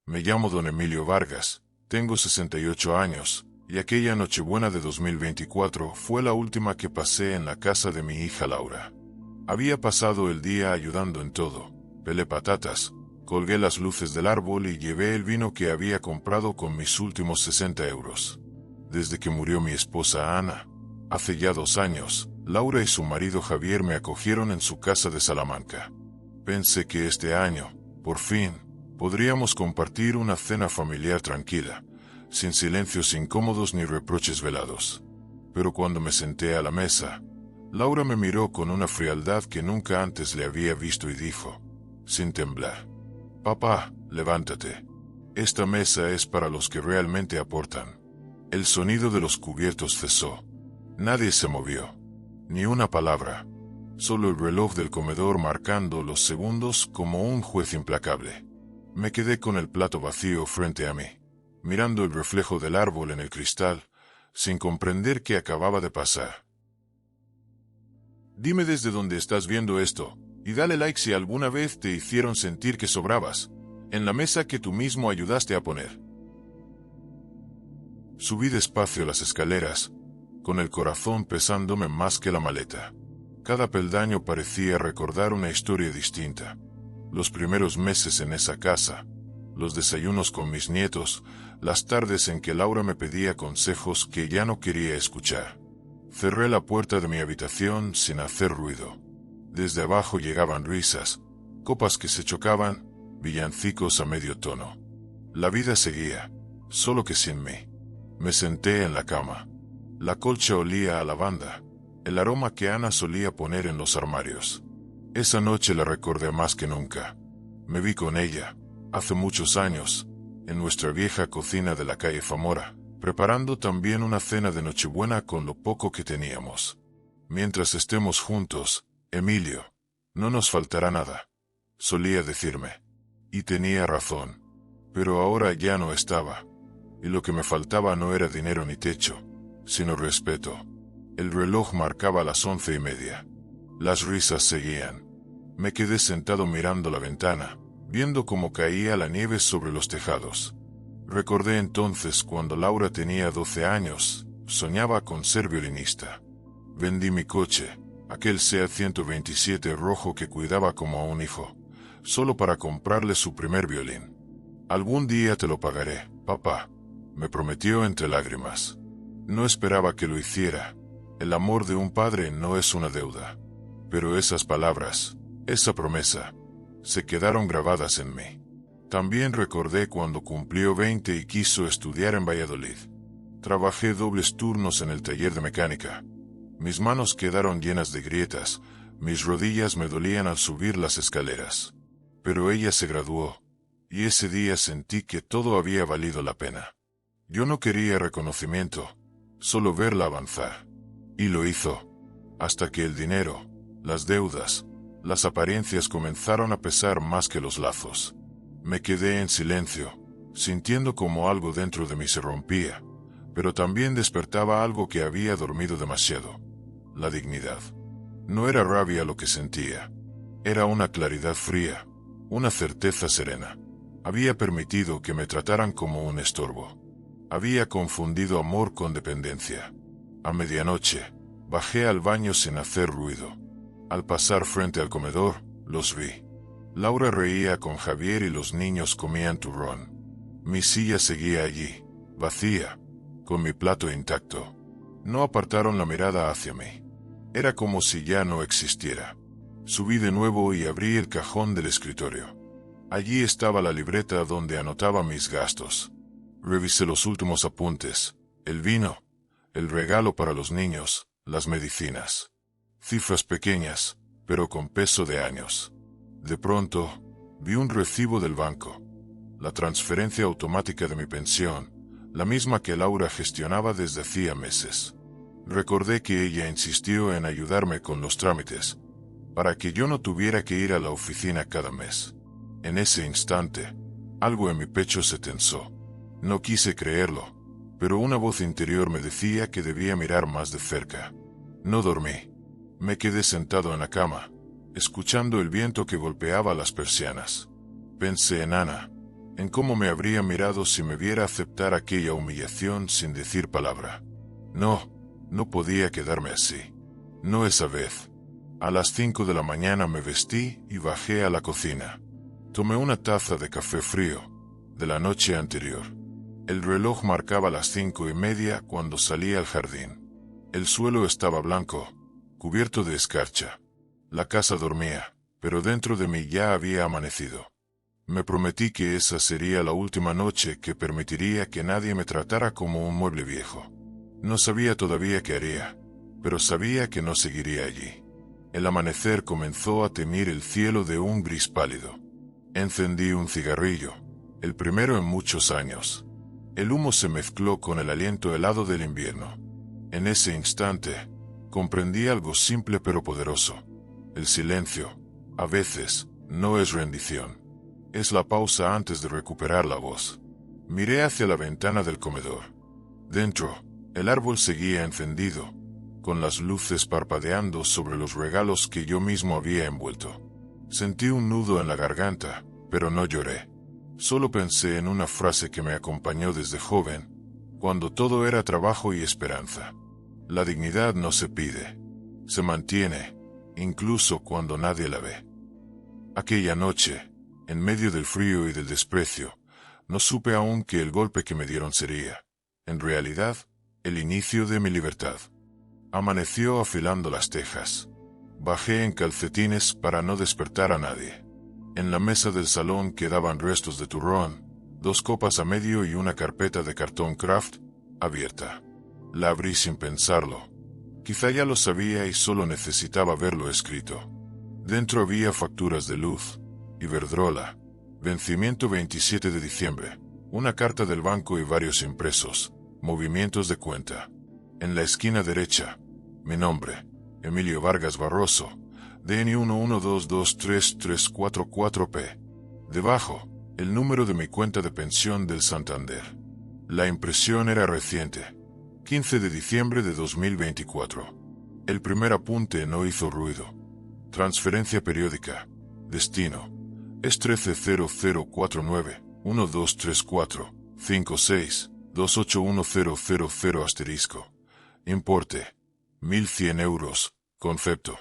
Me llamo Don Emilio Vargas, tengo 68 años, y aquella Nochebuena de 2024 fue la última que pasé en la casa de mi hija Laura. Había pasado el día ayudando en todo, pelé patatas, colgué las luces del árbol y llevé el vino que había comprado con mis últimos 60 euros. Desde que murió mi esposa Ana, hace ya 2 años, Laura y su marido Javier me acogieron en su casa de Salamanca. Pensé que este año, por fin, podríamos compartir una cena familiar tranquila, sin silencios incómodos ni reproches velados. Pero cuando me senté a la mesa, Laura me miró con una frialdad que nunca antes le había visto y dijo, sin temblar: «Papá, levántate. Esta mesa es para los que realmente aportan». El sonido de los cubiertos cesó. Nadie se movió. Ni una palabra. Solo el reloj del comedor marcando los segundos como un juez implacable. Me quedé con el plato vacío frente a mí, mirando el reflejo del árbol en el cristal, sin comprender qué acababa de pasar. Dime desde dónde estás viendo esto, y dale like si alguna vez te hicieron sentir que sobrabas, en la mesa que tú mismo ayudaste a poner. Subí despacio las escaleras, con el corazón pesándome más que la maleta. Cada peldaño parecía recordar una historia distinta. Los primeros meses en esa casa, los desayunos con mis nietos, las tardes en que Laura me pedía consejos que ya no quería escuchar. Cerré la puerta de mi habitación sin hacer ruido. Desde abajo llegaban risas, copas que se chocaban, villancicos a medio tono. La vida seguía, solo que sin mí. Me senté en la cama. La colcha olía a lavanda, el aroma que Ana solía poner en los armarios. Esa noche la recordé más que nunca. Me vi con ella, hace muchos años, en nuestra vieja cocina de la calle Zamora, preparando también una cena de Nochebuena con lo poco que teníamos. Mientras estemos juntos, Emilio, no nos faltará nada, solía decirme. Y tenía razón. Pero ahora ya no estaba. Y lo que me faltaba no era dinero ni techo, sino respeto. El reloj marcaba las 11:30. Las risas seguían. Me quedé sentado mirando la ventana, viendo cómo caía la nieve sobre los tejados. Recordé entonces cuando Laura tenía 12 años, soñaba con ser violinista. Vendí mi coche, aquel Seat 127 rojo que cuidaba como a un hijo, solo para comprarle su primer violín. «Algún día te lo pagaré, papá», me prometió entre lágrimas. No esperaba que lo hiciera. El amor de un padre no es una deuda. Pero esas palabras, esa promesa, se quedaron grabadas en mí. También recordé cuando cumplió 20 y quiso estudiar en Valladolid. Trabajé dobles turnos en el taller de mecánica. Mis manos quedaron llenas de grietas, mis rodillas me dolían al subir las escaleras. Pero ella se graduó, y ese día sentí que todo había valido la pena. Yo no quería reconocimiento, solo verla avanzar. Y lo hizo, hasta que el dinero, las deudas, las apariencias comenzaron a pesar más que los lazos. Me quedé en silencio, sintiendo como algo dentro de mí se rompía, pero también despertaba algo que había dormido demasiado: la dignidad. No era rabia lo que sentía, era una claridad fría, una certeza serena. Había permitido que me trataran como un estorbo. Había confundido amor con dependencia. A medianoche, bajé al baño sin hacer ruido. Al pasar frente al comedor, los vi. Laura reía con Javier y los niños comían turrón. Mi silla seguía allí, vacía, con mi plato intacto. No apartaron la mirada hacia mí. Era como si ya no existiera. Subí de nuevo y abrí el cajón del escritorio. Allí estaba la libreta donde anotaba mis gastos. Revisé los últimos apuntes, el vino, el regalo para los niños, las medicinas. Cifras pequeñas, pero con peso de años. De pronto, vi un recibo del banco. La transferencia automática de mi pensión, la misma que Laura gestionaba desde hacía meses. Recordé que ella insistió en ayudarme con los trámites, para que yo no tuviera que ir a la oficina cada mes. En ese instante, algo en mi pecho se tensó. No quise creerlo, pero una voz interior me decía que debía mirar más de cerca. No dormí. Me quedé sentado en la cama, escuchando el viento que golpeaba las persianas. Pensé en Ana, en cómo me habría mirado si me viera aceptar aquella humillación sin decir palabra. No podía quedarme así. No esa vez. A las 5 de la mañana me vestí y bajé a la cocina. Tomé una taza de café frío, de la noche anterior. El reloj marcaba las 5:30 cuando salí al jardín. El suelo estaba blanco, cubierto de escarcha. La casa dormía, pero dentro de mí ya había amanecido. Me prometí que esa sería la última noche que permitiría que nadie me tratara como un mueble viejo. No sabía todavía qué haría, pero sabía que no seguiría allí. El amanecer comenzó a teñir el cielo de un gris pálido. Encendí un cigarrillo, el primero en muchos años. El humo se mezcló con el aliento helado del invierno. En ese instante, comprendí algo simple pero poderoso. El silencio, a veces, no es rendición. Es la pausa antes de recuperar la voz. Miré hacia la ventana del comedor. Dentro, el árbol seguía encendido, con las luces parpadeando sobre los regalos que yo mismo había envuelto. Sentí un nudo en la garganta, pero no lloré. Solo pensé en una frase que me acompañó desde joven, cuando todo era trabajo y esperanza. La dignidad no se pide, se mantiene, incluso cuando nadie la ve. Aquella noche, en medio del frío y del desprecio, no supe aún que el golpe que me dieron sería, en realidad, el inicio de mi libertad. Amaneció afilando las tejas. Bajé en calcetines para no despertar a nadie. En la mesa del salón quedaban restos de turrón, 2 copas a medio y una carpeta de cartón Kraft, abierta. La abrí sin pensarlo. Quizá ya lo sabía y solo necesitaba verlo escrito. Dentro había facturas de luz, Iberdrola, vencimiento 27 de diciembre, una carta del banco y varios impresos, movimientos de cuenta. En la esquina derecha, mi nombre, Emilio Vargas Barroso, DNI 11223344P. Debajo, el número de mi cuenta de pensión del Santander. La impresión era reciente, 15 de diciembre de 2024. El primer apunte no hizo ruido. Transferencia periódica. Destino. Es 130044123456281000 asterisco. Importe. 1.100 euros. Concepto.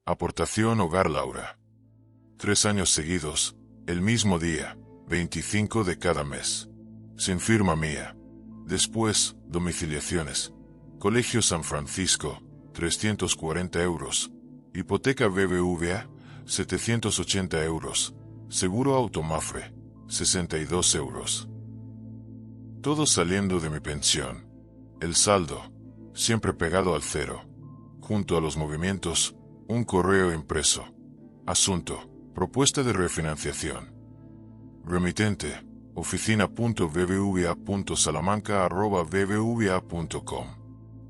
Aportación Hogar Laura. 3 años seguidos, el mismo día, 25 de cada mes. Sin firma mía. Después, domiciliaciones. Colegio San Francisco, 340 euros. Hipoteca BBVA, 780 euros. Seguro Automafre, 62 euros. Todo saliendo de mi pensión. El saldo, siempre pegado al cero. Junto a los movimientos, un correo impreso. Asunto, propuesta de refinanciación. Remitente, oficina.bbva.salamanca@bbva.com.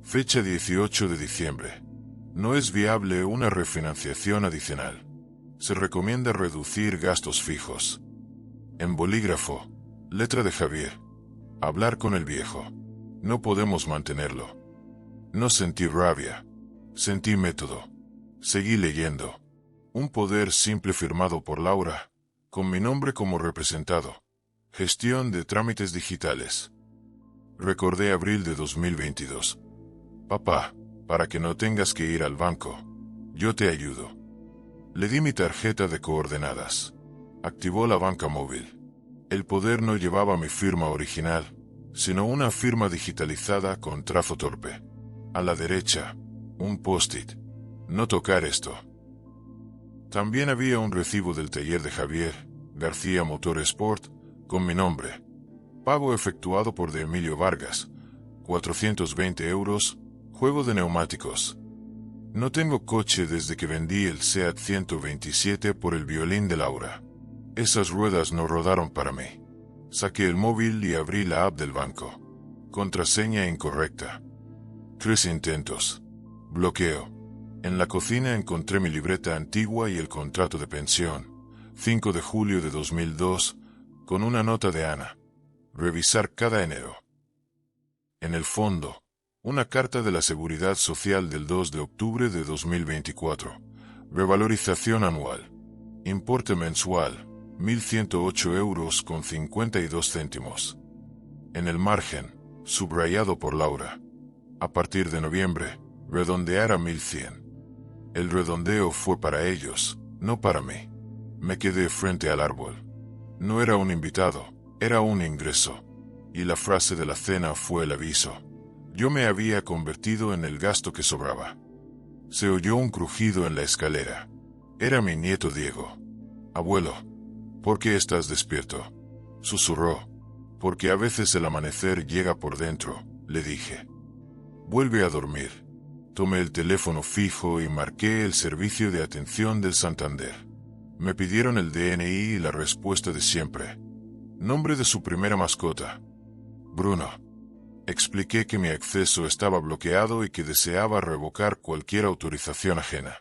Fecha 18 de diciembre. No es viable una refinanciación adicional. Se recomienda reducir gastos fijos. En bolígrafo, letra de Javier. Hablar con el viejo. No podemos mantenerlo. No sentí rabia. Sentí método. Seguí leyendo. Un poder simple firmado por Laura, con mi nombre como representado. Gestión de trámites digitales. Recordé abril de 2022. Papá, para que no tengas que ir al banco, yo te ayudo. Le di mi tarjeta de coordenadas. Activó la banca móvil. El poder no llevaba mi firma original, sino una firma digitalizada con trazo torpe. A la derecha, un post-it. No tocar esto. También había un recibo del taller de Javier García Motorsport, con mi nombre. Pago efectuado por de Emilio Vargas, 420 euros, juego de neumáticos. No tengo coche desde que vendí el SEAT 127 por el violín de Laura. Esas ruedas no rodaron para mí. Saqué el móvil y abrí la app del banco. Contraseña incorrecta. 3 intentos. Bloqueo. En la cocina encontré mi libreta antigua y el contrato de pensión, 5 de julio de 2002, con una nota de Ana. Revisar cada enero. En el fondo, una carta de la Seguridad Social del 2 de octubre de 2024. Revalorización anual. Importe mensual, €1.108,52. En el margen, subrayado por Laura. A partir de noviembre, redondear a 1.100. El redondeo fue para ellos, no para mí. Me quedé frente al árbol. No era un invitado, era un ingreso. Y la frase de la cena fue el aviso. Yo me había convertido en el gasto que sobraba. Se oyó un crujido en la escalera. Era mi nieto Diego. Abuelo, ¿por qué estás despierto? Susurró. Porque a veces el amanecer llega por dentro, le dije. Vuelve a dormir. Tomé el teléfono fijo y marqué el servicio de atención del Santander. Me pidieron el DNI y la respuesta de siempre. Nombre de su primera mascota. Bruno. Expliqué que mi acceso estaba bloqueado y que deseaba revocar cualquier autorización ajena.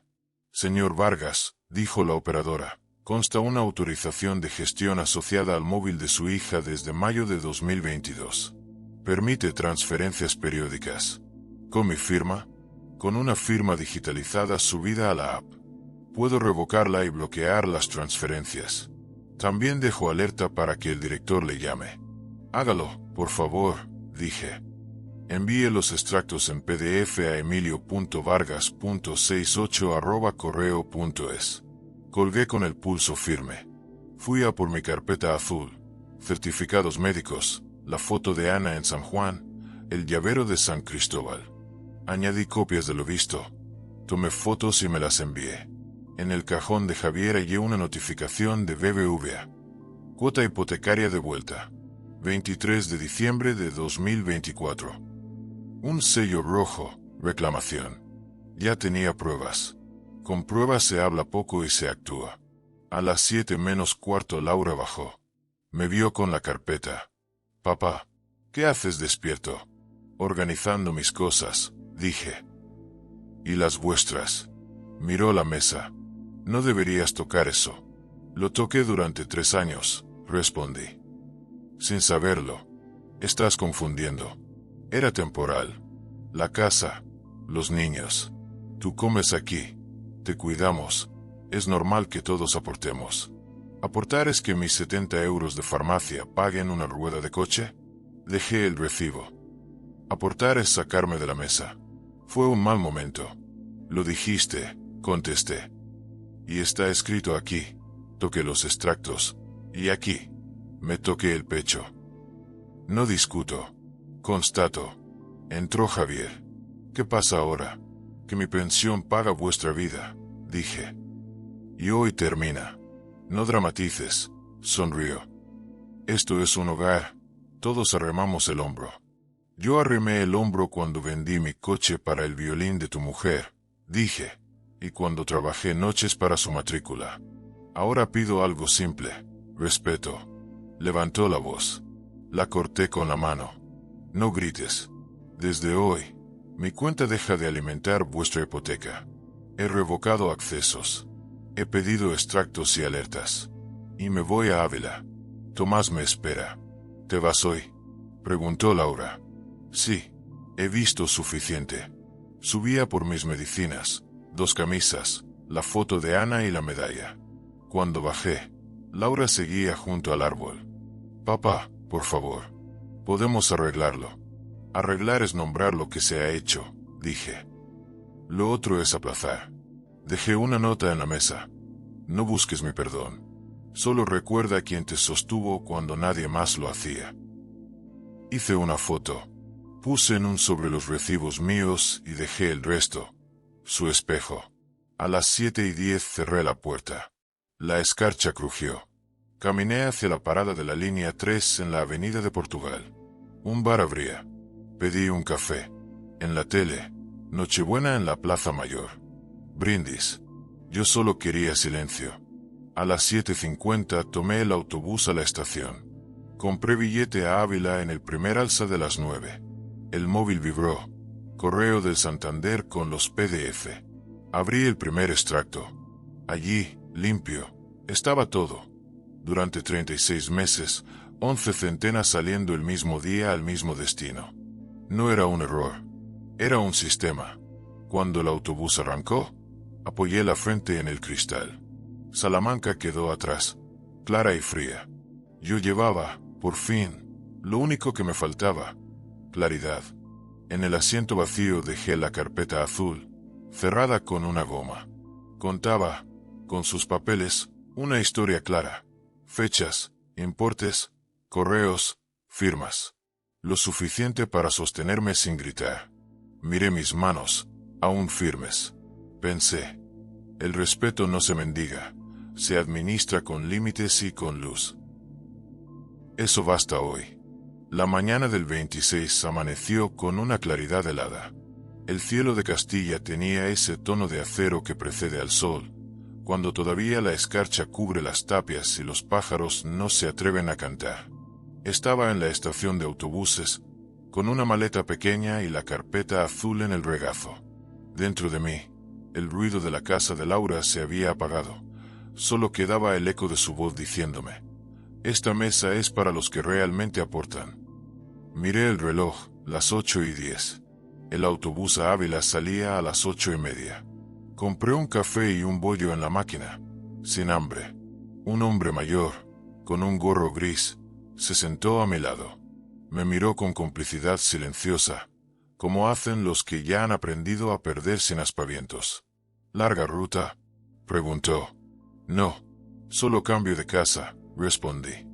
Señor Vargas, dijo la operadora, consta una autorización de gestión asociada al móvil de su hija desde mayo de 2022. Permite transferencias periódicas. ¿Con mi firma? Con una firma digitalizada subida a la app. Puedo revocarla y bloquear las transferencias. También dejo alerta para que el director le llame. Hágalo, por favor, dije. Envíe los extractos en PDF a emilio.vargas.68@correo.es. Colgué con el pulso firme. Fui a por mi carpeta azul, certificados médicos, la foto de Ana en San Juan, el llavero de San Cristóbal. Añadí copias de lo visto. Tomé fotos y me las envié. En el cajón de Javier hallé una notificación de BBVA. Cuota hipotecaria de vuelta. 23 de diciembre de 2024. Un sello rojo, reclamación. Ya tenía pruebas. Con pruebas se habla poco y se actúa. A las 7:45 Laura bajó. Me vio con la carpeta. Papá, ¿qué haces despierto? Organizando mis cosas, dije. ¿Y las vuestras? Miró la mesa. No deberías tocar eso. Lo toqué durante 3 años, respondí. Sin saberlo. Estás confundiendo. Era temporal. La casa, los niños. Tú comes aquí. Te cuidamos. Es normal que todos aportemos. ¿Aportar es que mis 70 euros de farmacia paguen una rueda de coche? Dejé el recibo. Aportar es sacarme de la mesa. Fue un mal momento. Lo dijiste, contesté. Y está escrito aquí. Toqué los extractos. Y aquí. Me toqué el pecho. No discuto. Constato. Entró Javier. ¿Qué pasa ahora? Que mi pensión paga vuestra vida, dije. Y hoy termina. No dramatices, sonrió. Esto es un hogar. Todos arremamos el hombro. Yo arremé el hombro cuando vendí mi coche para el violín de tu mujer, dije, y cuando trabajé noches para su matrícula. Ahora pido algo simple, respeto. Levantó la voz. La corté con la mano. No grites. Desde hoy, mi cuenta deja de alimentar vuestra hipoteca. He revocado accesos. He pedido extractos y alertas. Y me voy a Ávila. Tomás me espera. ¿Te vas hoy? Preguntó Laura. Sí, he visto suficiente. Subía por mis medicinas, 2 camisas, la foto de Ana y la medalla. Cuando bajé, Laura seguía junto al árbol. Papá, por favor. Podemos arreglarlo. Arreglar es nombrar lo que se ha hecho, dije. Lo otro es aplazar. Dejé una nota en la mesa. No busques mi perdón. Solo recuerda a quien te sostuvo cuando nadie más lo hacía. Hice una foto. Puse en un sobre los recibos míos y dejé el resto. Su espejo. A las 7:10 cerré la puerta. La escarcha crujió. Caminé hacia la parada de la línea 3 en la avenida de Portugal. Un bar abría. Pedí un café. En la tele, Nochebuena en la Plaza Mayor. Brindis. Yo solo quería silencio. A las 7:50 tomé el autobús a la estación. Compré billete a Ávila en el primer alza de las 9. El móvil vibró. Correo del Santander con los PDF. Abrí el primer extracto. Allí, limpio, estaba todo. Durante 36 meses, 11 centenas saliendo el mismo día al mismo destino. No era un error. Era un sistema. Cuando el autobús arrancó, apoyé la frente en el cristal. Salamanca quedó atrás. clara y fría. Yo llevaba, por fin, lo único que me faltaba: claridad. En el asiento vacío dejé la carpeta azul, cerrada con una goma. Contaba, con sus papeles, una historia clara: fechas, importes, correos, firmas. Lo suficiente para sostenerme sin gritar. Miré mis manos, aún firmes. Pensé: el respeto no se mendiga, se administra con límites y con luz. Eso basta hoy. La mañana del 26 amaneció con una claridad helada. El cielo de Castilla tenía ese tono de acero que precede al sol, cuando todavía la escarcha cubre las tapias y los pájaros no se atreven a cantar. Estaba en la estación de autobuses, con una maleta pequeña y la carpeta azul en el regazo. Dentro de mí, el ruido de la casa de Laura se había apagado. Solo quedaba el eco de su voz diciéndome: esta mesa es para los que realmente aportan. Miré el reloj, las 8:10. El autobús a Ávila salía a las 8:30. Compré un café y un bollo en la máquina, sin hambre. Un hombre mayor, con un gorro gris, se sentó a mi lado. Me miró con complicidad silenciosa, como hacen los que ya han aprendido a perder sin aspavientos. ¿Larga ruta?, preguntó. No, solo cambio de casa, respondí.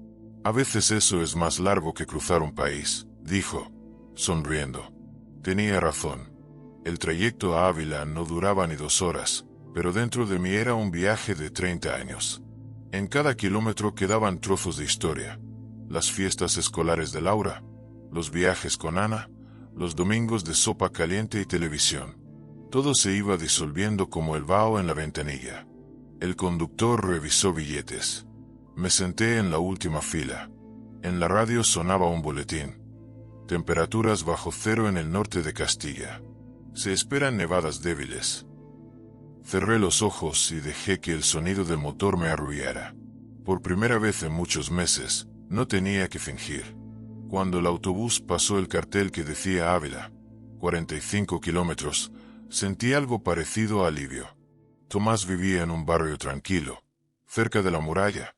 A veces eso es más largo que cruzar un país, dijo, sonriendo. Tenía razón. El trayecto a Ávila no duraba ni 2 horas, pero dentro de mí era un viaje de 30 años. En cada kilómetro quedaban trozos de historia: las fiestas escolares de Laura, los viajes con Ana, los domingos de sopa caliente y televisión. Todo se iba disolviendo como el vaho en la ventanilla. El conductor revisó billetes. Me senté en la última fila. En la radio sonaba un boletín: temperaturas bajo cero en el norte de Castilla. Se esperan nevadas débiles. Cerré los ojos y dejé que el sonido del motor me arrullara. Por primera vez en muchos meses, no tenía que fingir. Cuando el autobús pasó el cartel que decía Ávila, 45 kilómetros, sentí algo parecido a alivio. Tomás vivía en un barrio tranquilo, cerca de la muralla,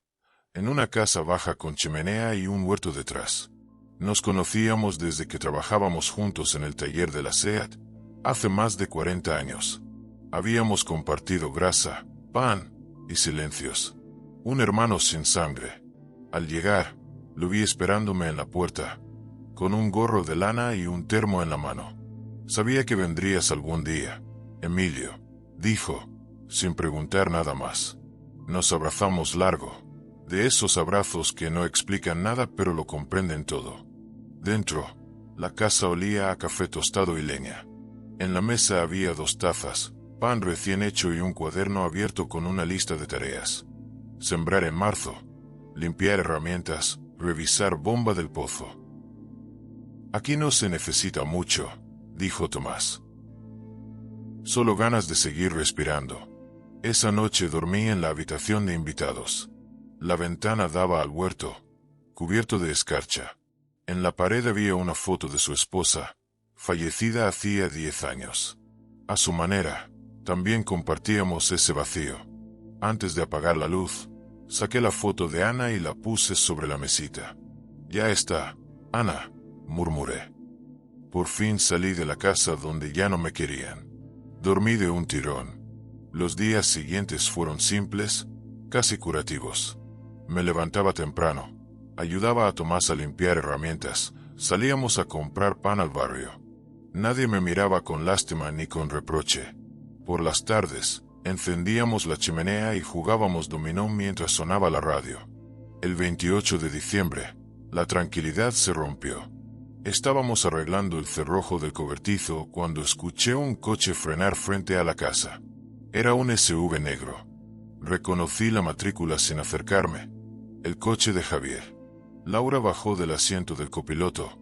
en una casa baja con chimenea y un huerto detrás. Nos conocíamos desde que trabajábamos juntos en el taller de la SEAT, hace más de 40 años. Habíamos compartido grasa, pan y silencios. Un hermano sin sangre. Al llegar, lo vi esperándome en la puerta, con un gorro de lana y un termo en la mano. Sabía que vendrías algún día, Emilio, dijo, sin preguntar nada más. Nos abrazamos largo, de esos abrazos que no explican nada pero lo comprenden todo. Dentro, la casa olía a café tostado y leña. En la mesa había 2 tazas, pan recién hecho y un cuaderno abierto con una lista de tareas. Sembrar en marzo, limpiar herramientas, revisar bomba del pozo. Aquí no se necesita mucho, dijo Tomás. Solo ganas de seguir respirando. Esa noche dormí en la habitación de invitados. La ventana daba al huerto, cubierto de escarcha. En la pared había una foto de su esposa, fallecida hacía 10 años. A su manera, también compartíamos ese vacío. Antes de apagar la luz, saqué la foto de Ana y la puse sobre la mesita. Ya está, Ana, murmuré. Por fin salí de la casa donde ya no me querían. Dormí de un tirón. Los días siguientes fueron simples, casi curativos. Me levantaba temprano, ayudaba a Tomás a limpiar herramientas, salíamos a comprar pan al barrio. Nadie me miraba con lástima ni con reproche. Por las tardes, encendíamos la chimenea y jugábamos dominó mientras sonaba la radio. El 28 de diciembre, la tranquilidad se rompió. Estábamos arreglando el cerrojo del cobertizo cuando escuché un coche frenar frente a la casa. Era un SUV negro. Reconocí la matrícula sin acercarme. El coche de Javier. Laura bajó del asiento del copiloto,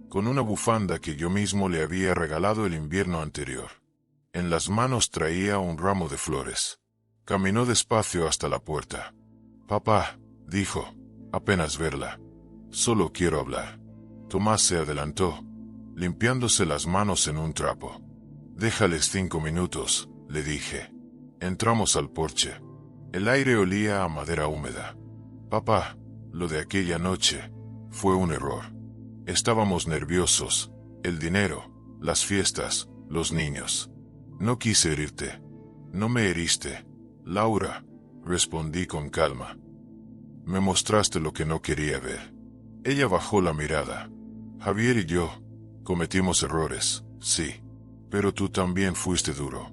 con una bufanda que yo mismo le había regalado el invierno anterior. En las manos traía un ramo de flores. Caminó despacio hasta la puerta. Papá, dijo, apenas verla. Solo quiero hablar. Tomás se adelantó, limpiándose las manos en un trapo. Déjales 5 minutos, le dije. Entramos al porche. El aire olía a madera húmeda. Papá, lo de aquella noche fue un error. Estábamos nerviosos, el dinero, las fiestas, los niños. No quise herirte. No me heriste, Laura, respondí con calma. Me mostraste lo que no quería ver. Ella bajó la mirada. Javier y yo cometimos errores, sí, pero tú también fuiste duro.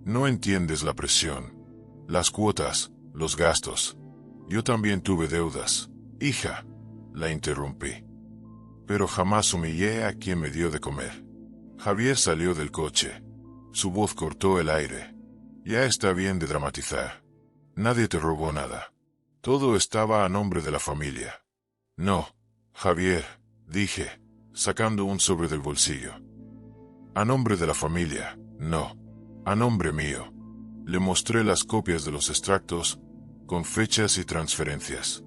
No entiendes la presión, las cuotas, los gastos. Yo también tuve deudas, hija, la interrumpí. Pero jamás humillé a quien me dio de comer. Javier salió del coche. Su voz cortó el aire. Ya está bien de dramatizar. Nadie te robó nada. Todo estaba a nombre de la familia. No, Javier, dije, sacando un sobre del bolsillo. A nombre de la familia, no. A nombre mío. Le mostré las copias de los extractos, con fechas y transferencias.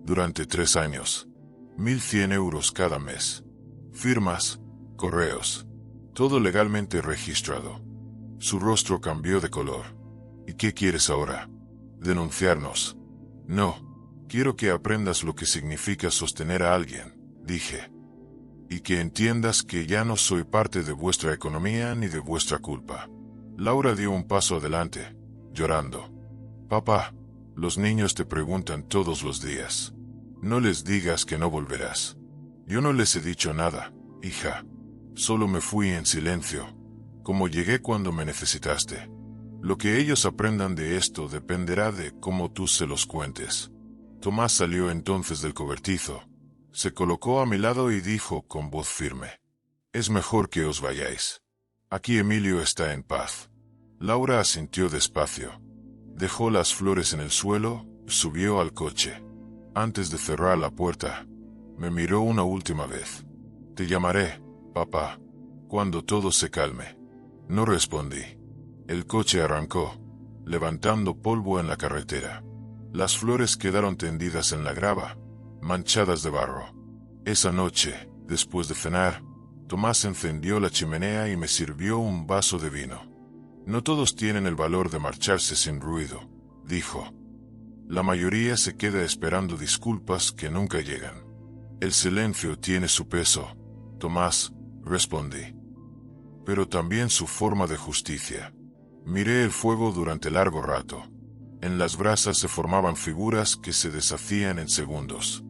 Durante 3 años. 1.100 euros cada mes. Firmas, correos. Todo legalmente registrado. Su rostro cambió de color. ¿Y qué quieres ahora? ¿Denunciarnos? No. Quiero que aprendas lo que significa sostener a alguien, dije. Y que entiendas que ya no soy parte de vuestra economía ni de vuestra culpa. Laura dio un paso adelante, llorando. Papá, los niños te preguntan todos los días. No les digas que no volverás. Yo no les he dicho nada, hija. Solo me fui en silencio, como llegué cuando me necesitaste. Lo que ellos aprendan de esto dependerá de cómo tú se los cuentes. Tomás salió entonces del cobertizo. Se colocó a mi lado y dijo con voz firme. Es mejor que os vayáis. Aquí Emilio está en paz. Laura asintió despacio. Dejó las flores en el suelo, subió al coche. Antes de cerrar la puerta, me miró una última vez. Te llamaré, papá, cuando todo se calme. No respondí. El coche arrancó, levantando polvo en la carretera. Las flores quedaron tendidas en la grava, manchadas de barro. Esa noche, después de cenar, Tomás encendió la chimenea y me sirvió un vaso de vino. No todos tienen el valor de marcharse sin ruido, dijo. La mayoría se queda esperando disculpas que nunca llegan. El silencio tiene su peso, Tomás, respondí. Pero también su forma de justicia. Miré el fuego durante largo rato. En las brasas se formaban figuras que se deshacían en segundos.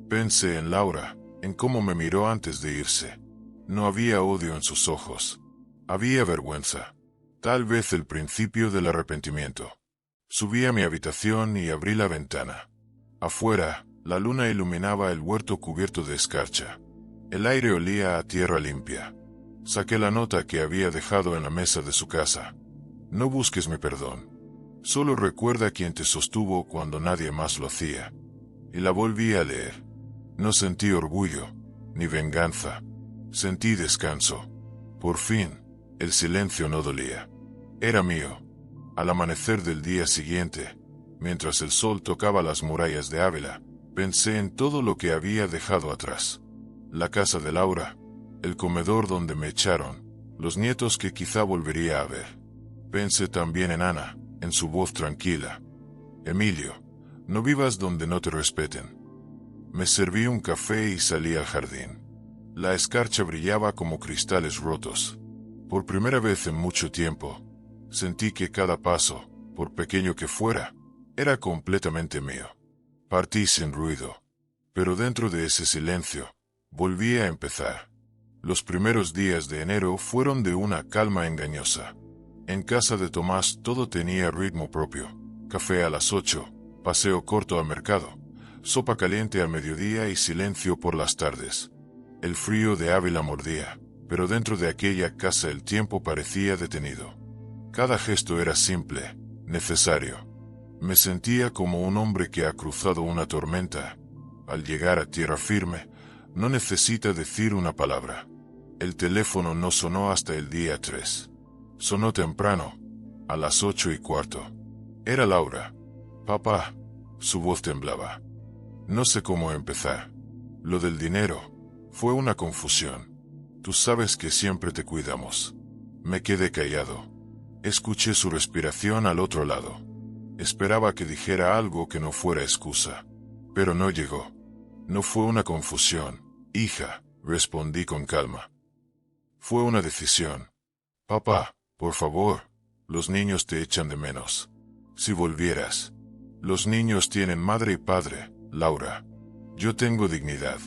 Pensé en Laura, en cómo me miró antes de irse. No había odio en sus ojos. Había vergüenza. Tal vez el principio del arrepentimiento. Subí a mi habitación y abrí la ventana. Afuera, la luna iluminaba el huerto cubierto de escarcha. El aire olía a tierra limpia. Saqué la nota que había dejado en la mesa de su casa. No busques mi perdón. Solo recuerda quien te sostuvo cuando nadie más lo hacía. Y la volví a leer. No sentí orgullo, ni venganza. Sentí descanso. Por fin, el silencio no dolía. Era mío. Al amanecer del día siguiente, mientras el sol tocaba las murallas de Ávila, pensé en todo lo que había dejado atrás. La casa de Laura, el comedor donde me echaron, los nietos que quizá volvería a ver. Pensé también en Ana, en su voz tranquila. Emilio, no vivas donde no te respeten. Me serví un café y salí al jardín. La escarcha brillaba como cristales rotos. Por primera vez en mucho tiempo, sentí que cada paso, por pequeño que fuera, era completamente mío. Partí sin ruido, pero dentro de ese silencio, volví a empezar. Los primeros días de enero fueron de una calma engañosa. En casa de Tomás todo tenía ritmo propio. Café a las 8, paseo corto al mercado, sopa caliente al mediodía y silencio por las tardes. El frío de Ávila mordía, pero dentro de aquella casa el tiempo parecía detenido. Cada gesto era simple, necesario. Me sentía como un hombre que ha cruzado una tormenta. Al llegar a tierra firme, no necesita decir una palabra. El teléfono no sonó hasta el día 3. Sonó temprano, a las 8:15. Era Laura. Papá, su voz temblaba. No sé cómo empezar. Lo del dinero fue una confusión. Tú sabes que siempre te cuidamos. Me quedé callado. Escuché su respiración al otro lado. Esperaba que dijera algo que no fuera excusa. Pero no llegó. No fue una confusión, hija, respondí con calma. Fue una decisión. Papá, por favor, los niños te echan de menos. Si volvieras. Los niños tienen madre y padre, Laura. Yo tengo dignidad.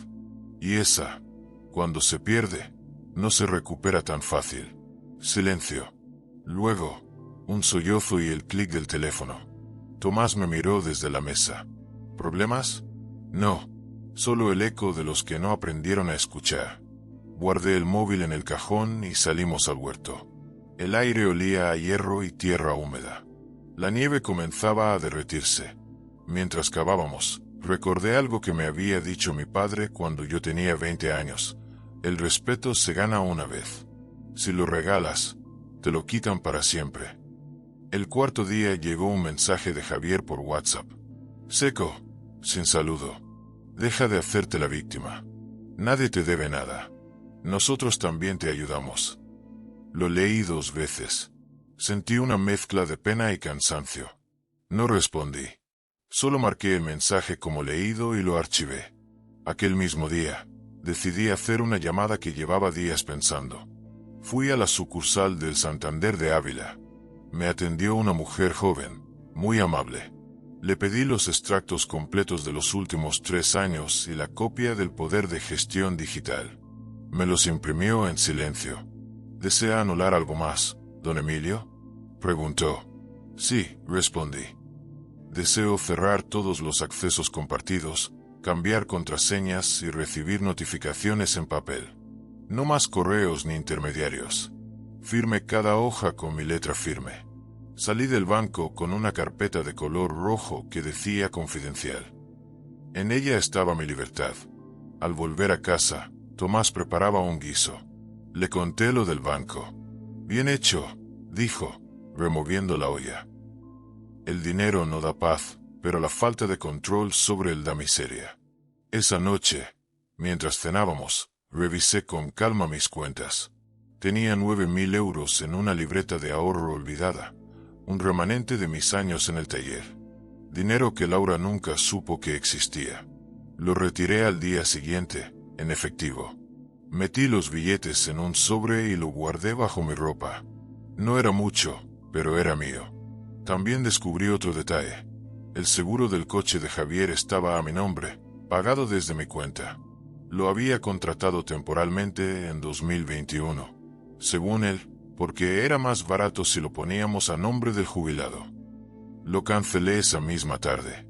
Y esa, cuando se pierde, no se recupera tan fácil. Silencio. Luego, un sollozo y el clic del teléfono. Tomás me miró desde la mesa. ¿Problemas? No, solo el eco de los que no aprendieron a escuchar. Guardé el móvil en el cajón y salimos al huerto. El aire olía a hierro y tierra húmeda. La nieve comenzaba a derretirse. Mientras cavábamos, recordé algo que me había dicho mi padre cuando yo tenía 20 años. El respeto se gana una vez. Si lo regalas, te lo quitan para siempre. El cuarto día llegó un mensaje de Javier por WhatsApp. Seco, sin saludo. Deja de hacerte la víctima. Nadie te debe nada. Nosotros también te ayudamos. Lo leí 2 veces. Sentí una mezcla de pena y cansancio. No respondí. Solo marqué el mensaje como leído y lo archivé. Aquel mismo día, decidí hacer una llamada que llevaba días pensando. Fui a la sucursal del Santander de Ávila. Me atendió una mujer joven, muy amable. Le pedí los extractos completos de los últimos 3 años y la copia del poder de gestión digital. Me los imprimió en silencio. ¿Desea anular algo más, don Emilio?, preguntó. Sí, respondí. Deseo cerrar todos los accesos compartidos, cambiar contraseñas y recibir notificaciones en papel. No más correos ni intermediarios. Firme cada hoja con mi letra firme. Salí del banco con una carpeta de color rojo que decía confidencial. En ella estaba mi libertad. Al volver a casa, Tomás preparaba un guiso. Le conté lo del banco. Bien hecho, dijo, removiendo la olla. El dinero no da paz, pero la falta de control sobre él da miseria. Esa noche, mientras cenábamos, revisé con calma mis cuentas. Tenía 9.000 euros en una libreta de ahorro olvidada, un remanente de mis años en el taller. Dinero que Laura nunca supo que existía. Lo retiré al día siguiente, en efectivo. Metí los billetes en un sobre y lo guardé bajo mi ropa. No era mucho, pero era mío. También descubrí otro detalle. El seguro del coche de Javier estaba a mi nombre, pagado desde mi cuenta. Lo había contratado temporalmente en 2021, según él, porque era más barato si lo poníamos a nombre del jubilado. Lo cancelé esa misma tarde.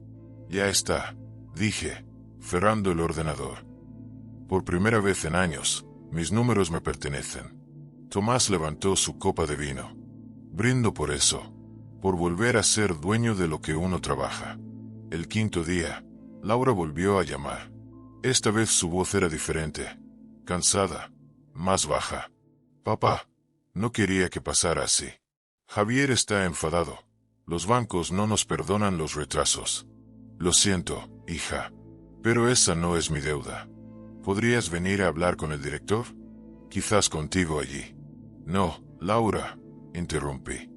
Ya está, dije, cerrando el ordenador. Por primera vez en años, mis números me pertenecen. Tomás levantó su copa de vino. Brindo por eso, por volver a ser dueño de lo que uno trabaja. El quinto día, Laura volvió a llamar. Esta vez su voz era diferente, cansada, más baja. Papá, no quería que pasara así. Javier está enfadado. Los bancos no nos perdonan los retrasos. Lo siento, hija, pero esa no es mi deuda. ¿Podrías venir a hablar con el director? Quizás contigo allí. No, Laura, interrumpí.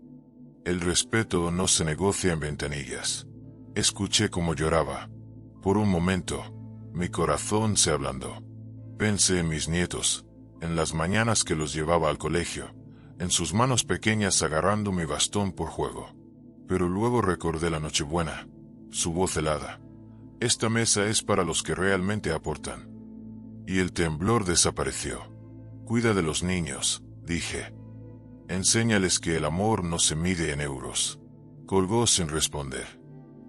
El respeto no se negocia en ventanillas. Escuché cómo lloraba. Por un momento, mi corazón se ablandó. Pensé en mis nietos, en las mañanas que los llevaba al colegio, en sus manos pequeñas agarrando mi bastón por juego. Pero luego recordé la Nochebuena, su voz helada. Esta mesa es para los que realmente aportan. Y el temblor desapareció. Cuida de los niños, dije. Enséñales que el amor no se mide en euros. Colgó sin responder.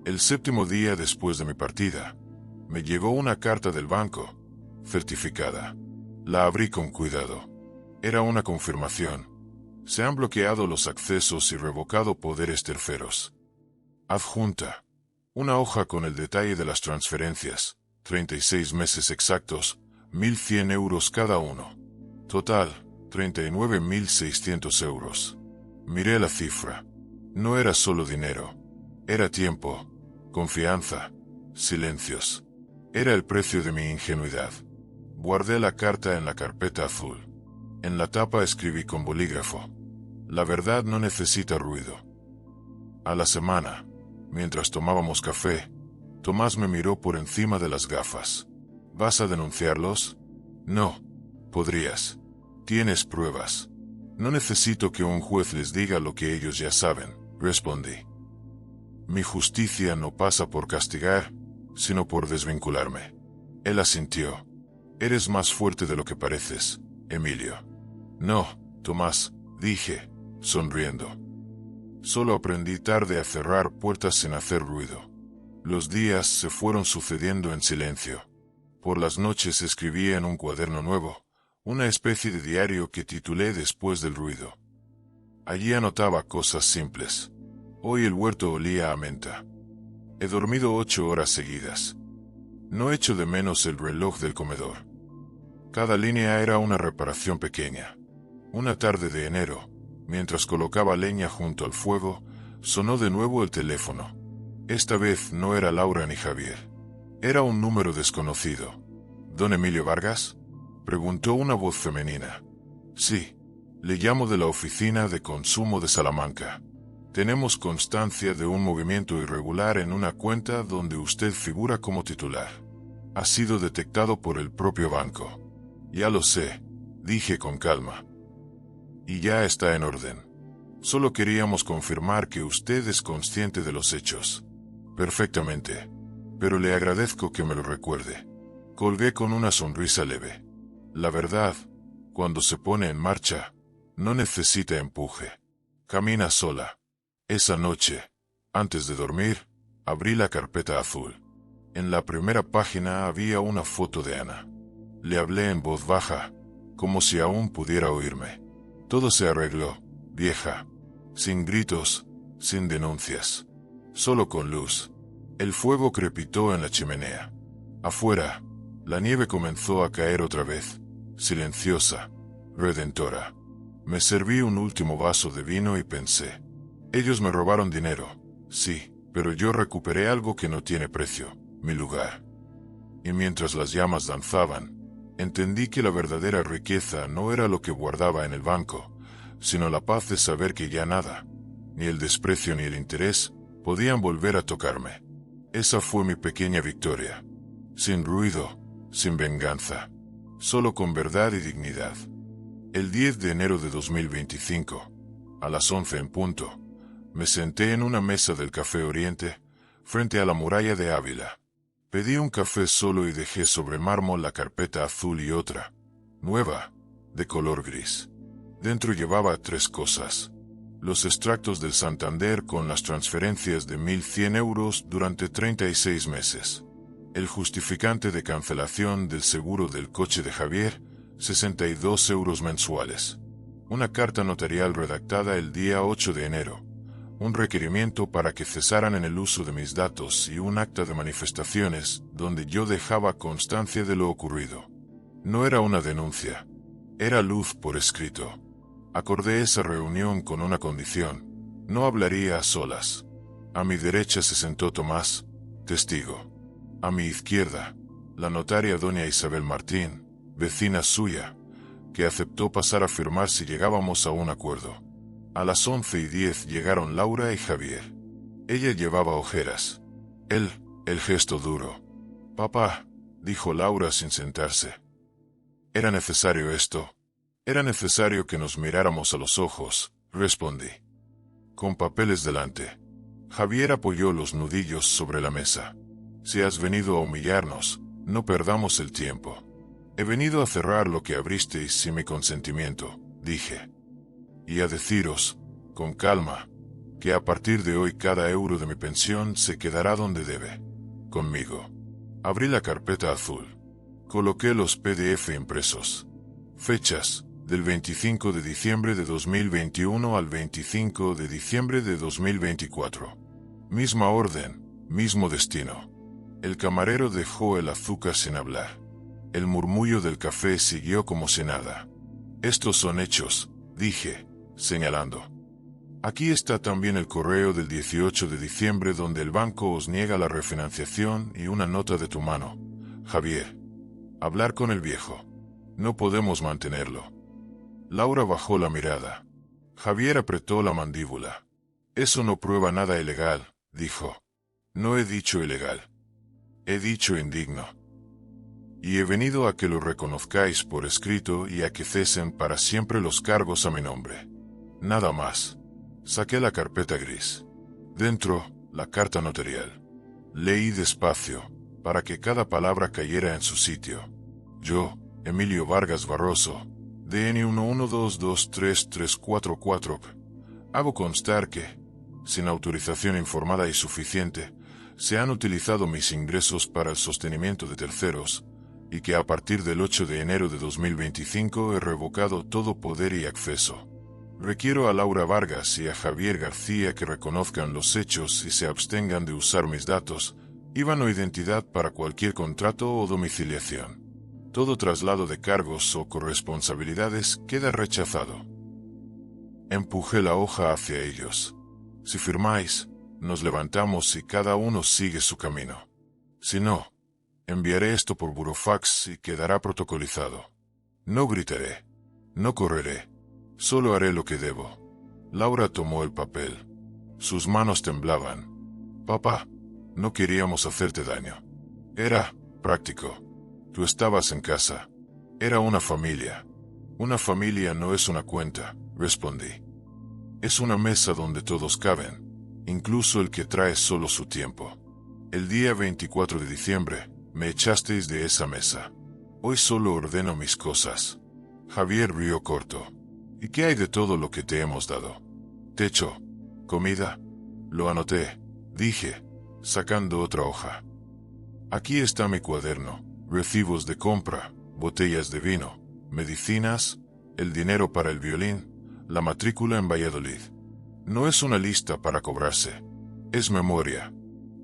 El 7º día después de mi partida, me llegó una carta del banco, certificada. La abrí con cuidado. Era una confirmación. Se han bloqueado los accesos y revocado poderes terceros. Adjunta. Una hoja con el detalle de las transferencias, 36 meses exactos, 1.100 euros cada uno. Total, 39.600 euros. Miré la cifra. No era solo dinero. Era tiempo, confianza, silencios. Era el precio de mi ingenuidad. Guardé la carta en la carpeta azul. En la tapa escribí con bolígrafo. La verdad no necesita ruido. A la semana, mientras tomábamos café, Tomás me miró por encima de las gafas. ¿Vas a denunciarlos? No. Podrías. Tienes pruebas. No necesito que un juez les diga lo que ellos ya saben, respondí. Mi justicia no pasa por castigar, sino por desvincularme. Él asintió. Eres más fuerte de lo que pareces, Emilio. No, Tomás, dije, sonriendo. Solo aprendí tarde a cerrar puertas sin hacer ruido. Los días se fueron sucediendo en silencio. Por las noches escribía en un cuaderno nuevo, una especie de diario que titulé Después del ruido. Allí anotaba cosas simples. Hoy el huerto olía a menta. He dormido 8 horas seguidas. No echo de menos el reloj del comedor. Cada línea era una reparación pequeña. Una tarde de enero, mientras colocaba leña junto al fuego, sonó de nuevo el teléfono. Esta vez no era Laura ni Javier. Era un número desconocido. ¿Don Emilio Vargas?, preguntó una voz femenina. Sí, le llamo de la oficina de consumo de Salamanca. Tenemos constancia de un movimiento irregular en una cuenta donde usted figura como titular. Ha sido detectado por el propio banco. Ya lo sé, dije con calma. Y ya está en orden. Solo queríamos confirmar que usted es consciente de los hechos. Perfectamente. Pero le agradezco que me lo recuerde. Colgué con una sonrisa leve. La verdad, cuando se pone en marcha, no necesita empuje. Camina sola. Esa noche, antes de dormir, abrí la carpeta azul. En la primera página había una foto de Ana. Le hablé en voz baja, como si aún pudiera oírme. Todo se arregló, vieja. Sin gritos, sin denuncias. Solo con luz. El fuego crepitó en la chimenea. Afuera, la nieve comenzó a caer otra vez, silenciosa, redentora. Me serví un último vaso de vino y pensé. Ellos me robaron dinero, sí, pero yo recuperé algo que no tiene precio, mi lugar. Y mientras las llamas danzaban, entendí que la verdadera riqueza no era lo que guardaba en el banco, sino la paz de saber que ya nada, ni el desprecio ni el interés, podían volver a tocarme. Esa fue mi pequeña victoria. Sin ruido, sin venganza, solo con verdad y dignidad. El 10 de enero de 2025, a las 11 en punto, me senté en una mesa del Café Oriente, frente a la muralla de Ávila. Pedí un café solo y dejé sobre mármol la carpeta azul y otra, nueva, de color gris. Dentro llevaba 3 cosas. Los extractos del Santander con las transferencias de 1.100 euros durante 36 meses. El justificante de cancelación del seguro del coche de Javier, 62 euros mensuales. Una carta notarial redactada el día 8 de enero. Un requerimiento para que cesaran en el uso de mis datos y un acta de manifestaciones donde yo dejaba constancia de lo ocurrido. No era una denuncia. Era luz por escrito. Acordé esa reunión con una condición. No hablaría a solas. A mi derecha se sentó Tomás, testigo. A mi izquierda, la notaria doña Isabel Martín, vecina suya, que aceptó pasar a firmar si llegábamos a un acuerdo. A las 11:10 llegaron Laura y Javier. Ella llevaba ojeras. Él, el gesto duro. «Papá», dijo Laura sin sentarse. «¿Era necesario esto?» «Era necesario que nos miráramos a los ojos», respondí. Con papeles delante. Javier apoyó los nudillos sobre la mesa. «Si has venido a humillarnos, no perdamos el tiempo. He venido a cerrar lo que abristeis sin mi consentimiento», dije. «Y a deciros, con calma, que a partir de hoy cada euro de mi pensión se quedará donde debe, conmigo». Abrí la carpeta azul. Coloqué los PDF impresos. Fechas, del 25 de diciembre de 2021 al 25 de diciembre de 2024. Misma orden, mismo destino. El camarero dejó el azúcar sin hablar. El murmullo del café siguió como si nada. «Estos son hechos», dije, señalando. «Aquí está también el correo del 18 de diciembre donde el banco os niega la refinanciación y una nota de tu mano, Javier. Hablar con el viejo. No podemos mantenerlo». Laura bajó la mirada. Javier apretó la mandíbula. «Eso no prueba nada ilegal», dijo. «No he dicho ilegal. he dicho indigno. Y he venido a que lo reconozcáis por escrito y a que cesen para siempre los cargos a mi nombre. Nada más. Saqué la carpeta gris. Dentro, la carta notarial. Leí despacio, para que cada palabra cayera en su sitio. Yo, Emilio Vargas Barroso, DN 11223344, hago constar que, sin autorización informada y suficiente, se han utilizado mis ingresos para el sostenimiento de terceros, y que a partir del 8 de enero de 2025 he revocado todo poder y acceso. Requiero a Laura Vargas y a Javier García que reconozcan los hechos y se abstengan de usar mis datos, IBAN o identidad para cualquier contrato o domiciliación. Todo traslado de cargos o corresponsabilidades queda rechazado. Empujé la hoja hacia ellos. Si firmáis, nos levantamos y cada uno sigue su camino. Si no, enviaré esto por burofax y quedará protocolizado. No gritaré, no correré, solo haré lo que debo. Laura tomó el papel. Sus manos temblaban. Papá, no queríamos hacerte daño. Era práctico. Tú estabas en casa. Era una familia. Una familia no es una cuenta, respondí. Es una mesa donde todos caben, incluso el que trae solo su tiempo. El día 24 de diciembre, me echasteis de esa mesa. Hoy solo ordeno mis cosas. Javier rió corto. ¿Y qué hay de todo lo que te hemos dado? Techo, comida. Lo anoté, dije, sacando otra hoja. Aquí está mi cuaderno, recibos de compra, botellas de vino, medicinas, el dinero para el violín, la matrícula en Valladolid. No es una lista para cobrarse, es memoria.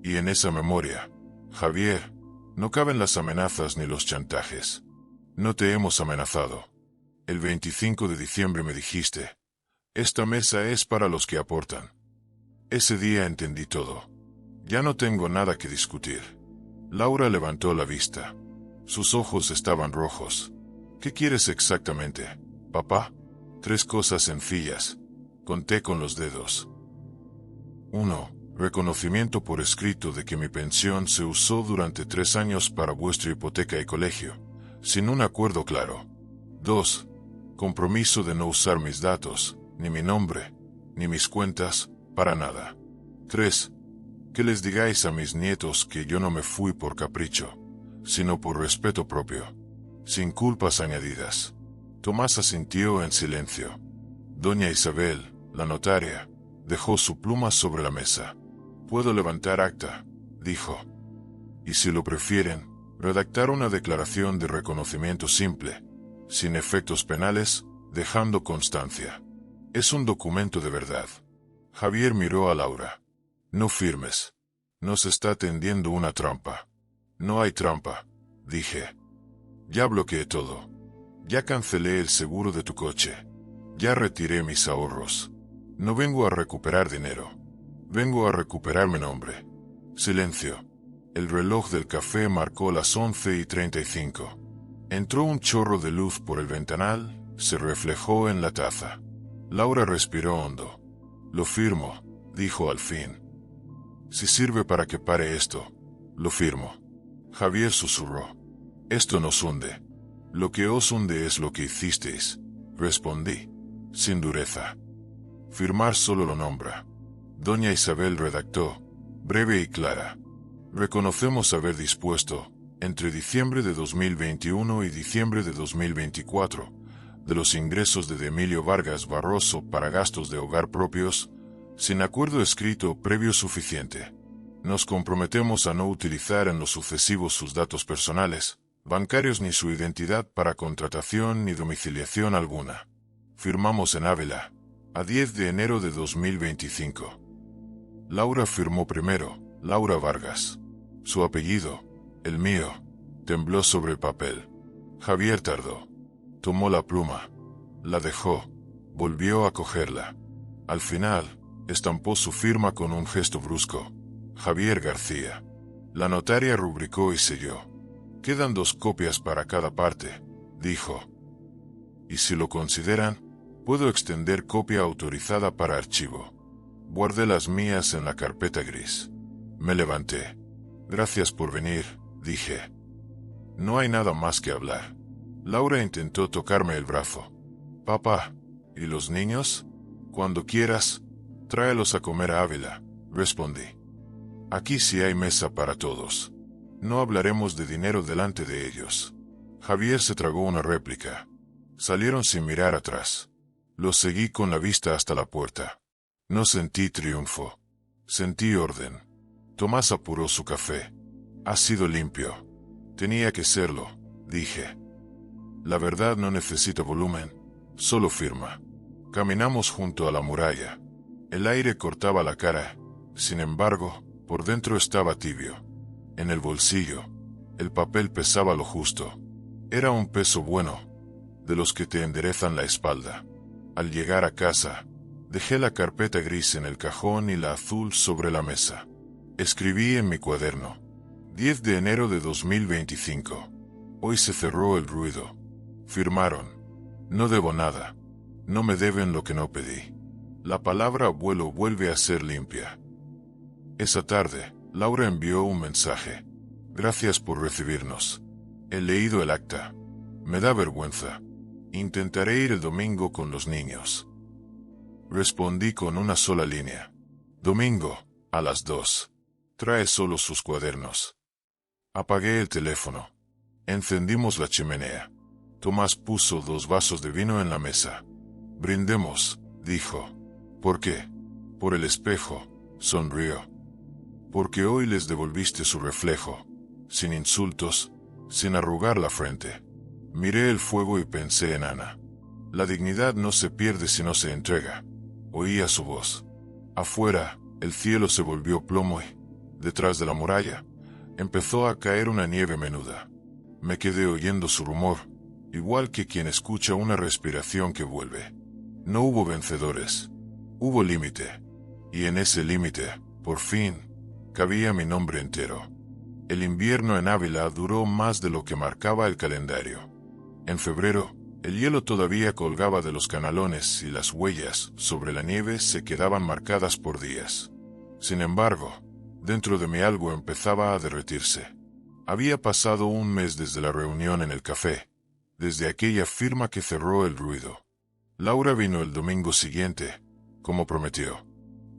Y en esa memoria, Javier, no caben las amenazas ni los chantajes. No te hemos amenazado. El 25 de diciembre me dijiste, esta mesa es para los que aportan. Ese día entendí todo. Ya no tengo nada que discutir. Laura levantó la vista. Sus ojos estaban rojos. ¿Qué quieres exactamente, papá? 3 cosas sencillas. Conté con los dedos. 1. Reconocimiento por escrito de que mi pensión se usó durante 3 años para vuestra hipoteca y colegio, sin un acuerdo claro. 2. Compromiso de no usar mis datos, ni mi nombre, ni mis cuentas, para nada. 3. Que les digáis a mis nietos que yo no me fui por capricho, sino por respeto propio, sin culpas añadidas. Tomás asintió en silencio. Doña Isabel, la notaria, dejó su pluma sobre la mesa. Puedo levantar acta, dijo. Y si lo prefieren, redactar una declaración de reconocimiento simple, sin efectos penales, dejando constancia. Es un documento de verdad. Javier miró a Laura. No firmes. Nos está tendiendo una trampa. No hay trampa, dije. Ya bloqueé todo. Ya cancelé el seguro de tu coche. Ya retiré mis ahorros. No vengo a recuperar dinero. Vengo a recuperar mi nombre. Silencio. El reloj del café marcó las 11:35. Entró un chorro de luz por el ventanal, se reflejó en la taza. Laura respiró hondo. Lo firmo, dijo al fin. Si sirve para que pare esto, lo firmo. Javier susurró. Esto nos hunde. Lo que os hunde es lo que hicisteis, respondí, sin dureza. Firmar solo lo nombra. Doña Isabel redactó, breve y clara. Reconocemos haber dispuesto, entre diciembre de 2021 y diciembre de 2024, de los ingresos de Emilio Vargas Barroso para gastos de hogar propios, sin acuerdo escrito previo suficiente. Nos comprometemos a no utilizar en lo sucesivo sus datos personales, bancarios ni su identidad para contratación ni domiciliación alguna. Firmamos en Ávila, a 10 de enero de 2025. Laura firmó primero, Laura Vargas. Su apellido, el mío, tembló sobre el papel. Javier tardó. Tomó la pluma. La dejó. Volvió a cogerla. Al final, estampó su firma con un gesto brusco. Javier García. La notaria rubricó y selló. Quedan 2 copias para cada parte, dijo. Y si lo consideran, puedo extender copia autorizada para archivo. Guardé las mías en la carpeta gris. Me levanté. Gracias por venir, dije. No hay nada más que hablar. Laura intentó tocarme el brazo. Papá, ¿y los niños? Cuando quieras, tráelos a comer a Ávila, respondí. Aquí sí hay mesa para todos. No hablaremos de dinero delante de ellos. Javier se tragó una réplica. Salieron sin mirar atrás. Los seguí con la vista hasta la puerta. No sentí triunfo. Sentí orden. Tomás apuró su café. Ha sido limpio. Tenía que serlo, dije. La verdad no necesita volumen, solo firma. Caminamos junto a la muralla. El aire cortaba la cara. Sin embargo, por dentro estaba tibio. En el bolsillo, el papel pesaba lo justo. Era un peso bueno, de los que te enderezan la espalda. Al llegar a casa, dejé la carpeta gris en el cajón y la azul sobre la mesa. Escribí en mi cuaderno: 10 de enero de 2025. Hoy se cerró el ruido. Firmaron. No debo nada. No me deben lo que no pedí. La palabra abuelo vuelve a ser limpia. Esa tarde, Laura envió un mensaje. Gracias por recibirnos. He leído el acta. Me da vergüenza. Intentaré ir el domingo con los niños. Respondí con una sola línea. Domingo, a las 2. Trae solo sus cuadernos. Apagué el teléfono. Encendimos la chimenea. Tomás puso 2 vasos de vino en la mesa. Brindemos, dijo. ¿Por qué? Por el espejo, sonrió. Porque hoy les devolviste su reflejo, sin insultos, sin arrugar la frente. Miré el fuego y pensé en Ana. La dignidad no se pierde si no se entrega. Oía su voz. Afuera, el cielo se volvió plomo y, detrás de la muralla, empezó a caer una nieve menuda. Me quedé oyendo su rumor, igual que quien escucha una respiración que vuelve. No hubo vencedores. Hubo límite. Y en ese límite, por fin, cabía mi nombre entero. El invierno en Ávila duró más de lo que marcaba el calendario. En febrero, el hielo todavía colgaba de los canalones y las huellas sobre la nieve se quedaban marcadas por días. Sin embargo, dentro de mí algo empezaba a derretirse. Había pasado un mes desde la reunión en el café, desde aquella firma que cerró el ruido. Laura vino el domingo siguiente, como prometió.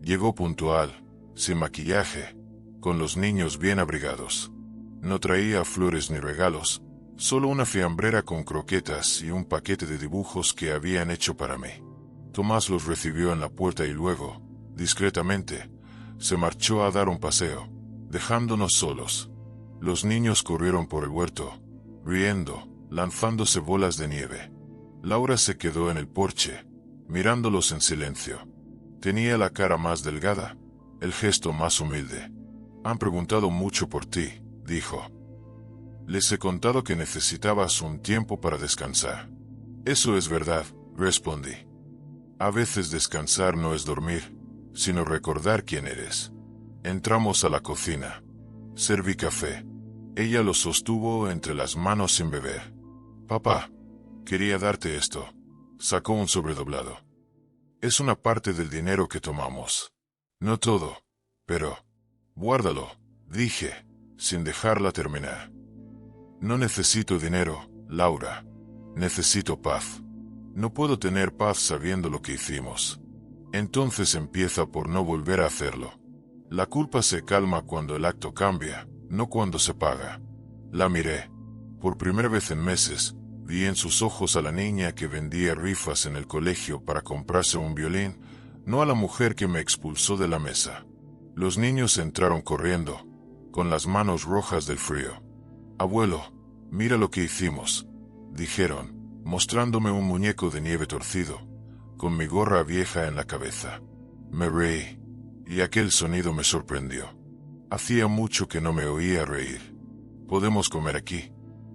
Llegó puntual, sin maquillaje, con los niños bien abrigados. No traía flores ni regalos, solo una fiambrera con croquetas y un paquete de dibujos que habían hecho para mí. Tomás los recibió en la puerta y luego, discretamente, se marchó a dar un paseo, dejándonos solos. Los niños corrieron por el huerto, riendo, lanzándose bolas de nieve. Laura se quedó en el porche, mirándolos en silencio. Tenía la cara más delgada, el gesto más humilde. Han preguntado mucho por ti, dijo. Les he contado que necesitabas un tiempo para descansar. Eso es verdad, respondí. A veces descansar no es dormir, sino recordar quién eres. Entramos a la cocina. Serví café. Ella lo sostuvo entre las manos sin beber. Papá, quería darte esto. Sacó un sobredoblado. Es una parte del dinero que tomamos. No todo, pero... Guárdalo, dije, sin dejarla terminar. No necesito dinero, Laura. Necesito paz. No puedo tener paz sabiendo lo que hicimos. Entonces empieza por no volver a hacerlo. La culpa se calma cuando el acto cambia, no cuando se paga. La miré. Por primera vez en meses, vi en sus ojos a la niña que vendía rifas en el colegio para comprarse un violín, no a la mujer que me expulsó de la mesa. Los niños entraron corriendo, con las manos rojas del frío. Abuelo, mira lo que hicimos, dijeron, mostrándome un muñeco de nieve torcido, con mi gorra vieja en la cabeza. Me reí, y aquel sonido me sorprendió. Hacía mucho que no me oía reír. ¿Podemos comer aquí?,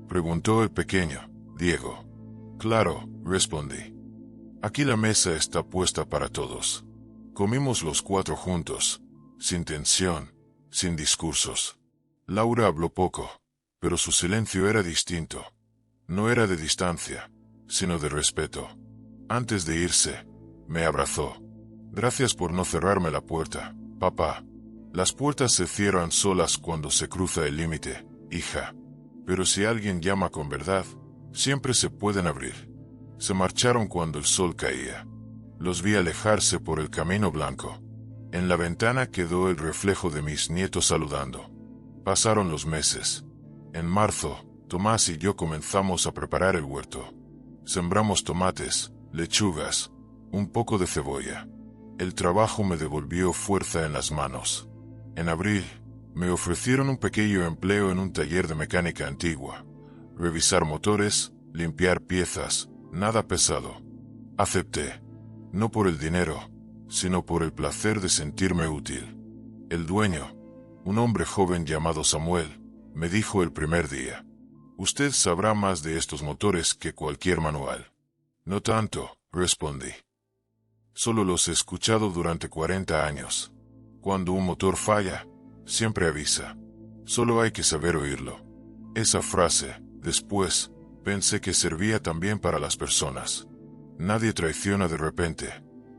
preguntó el pequeño, Diego. Claro, respondí. Aquí la mesa está puesta para todos. Comimos los 4 juntos, sin tensión, sin discursos. Laura habló poco, pero su silencio era distinto. No era de distancia, sino de respeto. Antes de irse, me abrazó. Gracias por no cerrarme la puerta, papá. Las puertas se cierran solas cuando se cruza el límite, hija. Pero si alguien llama con verdad, siempre se pueden abrir. Se marcharon cuando el sol caía. Los vi alejarse por el camino blanco. En la ventana quedó el reflejo de mis nietos saludando. Pasaron los meses. En marzo, Tomás y yo comenzamos a preparar el huerto. Sembramos tomates, lechugas, un poco de cebolla. El trabajo me devolvió fuerza en las manos. En abril, me ofrecieron un pequeño empleo en un taller de mecánica antigua. Revisar motores, limpiar piezas, nada pesado. Acepté. No por el dinero, sino por el placer de sentirme útil. El dueño, un hombre joven llamado Samuel, me dijo el primer día: «Usted sabrá más de estos motores que cualquier manual». «No tanto», respondí. «Solo los he escuchado durante 40 años. Cuando un motor falla, siempre avisa. Solo hay que saber oírlo». Esa frase, después, pensé que servía también para las personas. Nadie traiciona de repente.